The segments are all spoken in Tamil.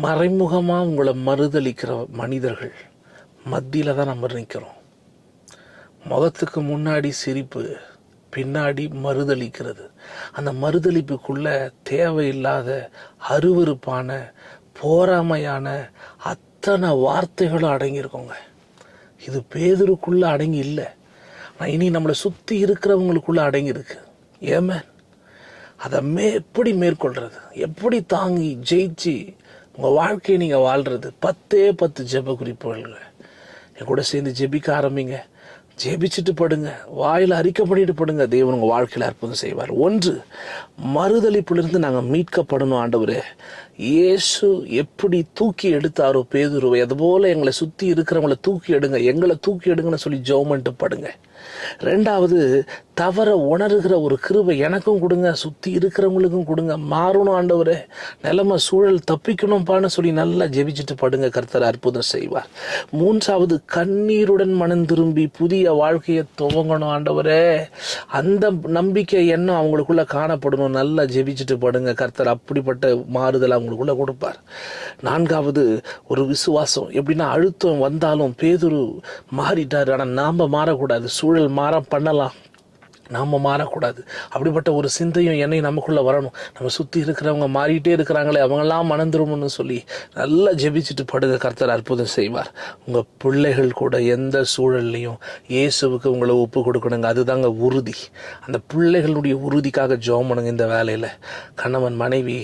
மறைமுகமாக உங்களை மறுதளிக்கிற மனிதர்கள் மத்தியில் தான் நம்ம நிற்கிறோம். முகத்துக்கு முன்னாடி சிரிப்பு, பின்னாடி மறுதளிக்கிறது. அந்த மறுதளிப்புக்குள்ள தேவையில்லாத அருவருப்பான போராமையான அத்தனை வார்த்தைகளும் அடங்கியிருக்கோங்க. இது பேதுருக்குள்ள அடங்கி இல்லை, ஆனால் இனி நம்மளை சுற்றி இருக்கிறவங்களுக்குள்ள அடங்கியிருக்கு. ஏமே அதை எப்படி மேற்கொள்கிறது, எப்படி தாங்கி ஜெயிச்சு உங்கள் வாழ்க்கையை நீங்கள் வாழ்கிறது? 10 ஜெப குறிப்புகள் என் கூட சேர்ந்து ஜெபிக்க ஆரம்பிங்க. ஜெபிச்சுட்டு படுங்க, வாயில் அறிக்கை பண்ணிட்டு படுங்க. தேவன் உங்கள் வாழ்க்கையில் அற்புதம் செய்வார். 1, மறுதளிப்பிலிருந்து நாங்கள் மீட்கப்படணும். ஆண்டவரே, இயேசு எப்படி தூக்கி எடுத்தாரோ பேதுருவை, அதுபோல் எங்களை சுற்றி இருக்கிறவங்களை தூக்கி எடுங்க, எங்களை தூக்கி எடுங்கன்னு சொல்லி ஜெபம் பண்ணிட்டு படுங்க. 2வது, தவற உணர்கிற ஒரு கிருபை எனக்கும் கொடுங்க, சுற்றி இருக்கிறவங்களுக்கும் கொடுங்க. மாறணும் ஆண்டவரே, நிலைமை சூழல் தப்பிக்கணும்பான்னு சொல்லி நல்லா ஜெபிச்சுட்டு படுங்க. கர்த்தர் அற்புதம் செய்வார். 3வது, கண்ணீருடன் மனம் திரும்பி புதிய வாழ்க்கையை துவங்கணும். ஆண்டவரே, அந்த நம்பிக்கை எண்ணம் அவங்களுக்குள்ள காணப்படணும். நல்லா ஜெபிச்சுட்டு படுங்க. கர்த்தர் அப்படிப்பட்ட மாறுதல் அவங்களுக்குள்ள கொடுப்பார். 4வது, ஒரு விசுவாசம். எப்படின்னா, அழுத்தம் வந்தாலும் பேதுரு மாறிட்டார், ஆனால் நாம் மாறக்கூடாது. சூழல் மாற பண்ணலாம், நாம் மாறக்கூடாது. அப்படிப்பட்ட ஒரு சிந்தையும் என்னையும் நமக்குள்ளே வரணும். நம்ம சுற்றி இருக்கிறவங்க மாறிட்டே இருக்கிறாங்களே, அவங்கெல்லாம் மணந்துரும்னு சொல்லி நல்லா ஜெபிச்சுட்டு படுங்க. கர்த்தர் அற்புதம் செய்வார். உங்கள் பிள்ளைகள் கூட எந்த சூழல்லையும் இயேசுவுக்கு உங்களை ஒப்பு கொடுக்கணுங்க. அதுதாங்க உறுதி. அந்த பிள்ளைகளுடைய உறுதிக்காக ஜெபம் பண்ணுங்க. இந்த வேலையில் கணவன் மனைவி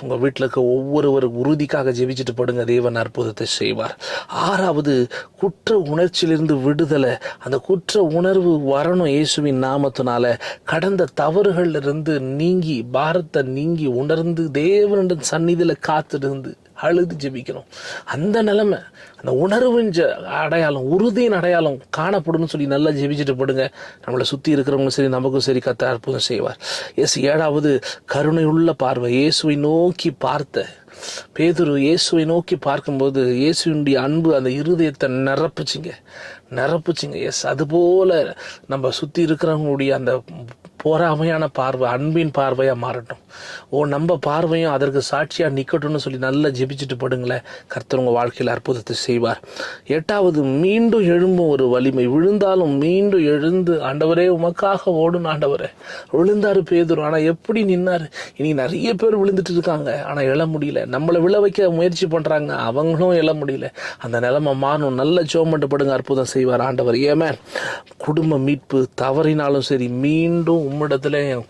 உங்கள் வீட்டில் இருக்க ஒவ்வொருவர் உறுதிக்காக ஜெபிச்சுட்டு படுங்க. தேவன் அற்புதத்தை செய்வார். 6வது, குற்ற உணர்ச்சியிலிருந்து விடுதலை. அந்த குற்ற உணர்வு வரணும். இயேசுவின் நாமத்தினால கடந்த தவறுகள்ல இருந்து நீங்கி, பாரத்தை நீங்கி, உணர்ந்து தேவனின் சந்நிதியில் காத்திருந்து அழுது ஜெபிக்கணும். அந்த நிலைமை, அந்த உணர்வின் அடையாளம், உறுதியின் அடையாளம் காணப்படும் சொல்லி நல்லா ஜெபிச்சுட்டு படுங்க. நம்மளை சுற்றி இருக்கிறவங்களும் சரி, நமக்கும் சரி, கர்த்தர் அற்புதம் செய்வார். 7வது, கருணை உள்ள பார்வை. இயேசுவை நோக்கி பார்த்த பேதுரு இயேசுவை நோக்கி பார்க்கும்போது இயேசுவினுடைய அன்பு அந்த இருதயத்தை நிரப்புச்சிங்க. அதுபோல நம்ம சுற்றி இருக்கிறவங்களுடைய அந்த போராமையான பார்வை அன்பின் பார்வையாக மாறட்டும். நம்ம பார்வையும் அதற்கு சாட்சியாக நிற்கட்டும்னு சொல்லி நல்லா ஜெபிச்சுட்டு படுங்களேன். கர்த்தர் உங்கள் வாழ்க்கையில் அற்புதத்தை செய்வார். 8வது, மீண்டும் எழும்பும் ஒரு வலிமை. விழுந்தாலும் மீண்டும் எழுந்து, ஆண்டவரே உமக்காக ஓடும். ஆண்டவரே, விழுந்தாரு பேதுரு, ஆனால் எப்படி நின்னாரு? இனி நிறைய பேர் விழுந்துட்டு இருக்காங்க, ஆனால் எழ முடியல. நம்மளை விழ வைக்க முயற்சி பண்ணுறாங்க, அவங்களும் எழ முடியல. அந்த நிலைமை மாறணும். நல்ல ஜெபம் பண்ணிட்டு படுங்க. அற்புதம் செய்வார் ஆண்டவர். ஏமே குடும்ப மீட்பு தவறினாலும் சரி, மீண்டும் உம்மிடத்துல என்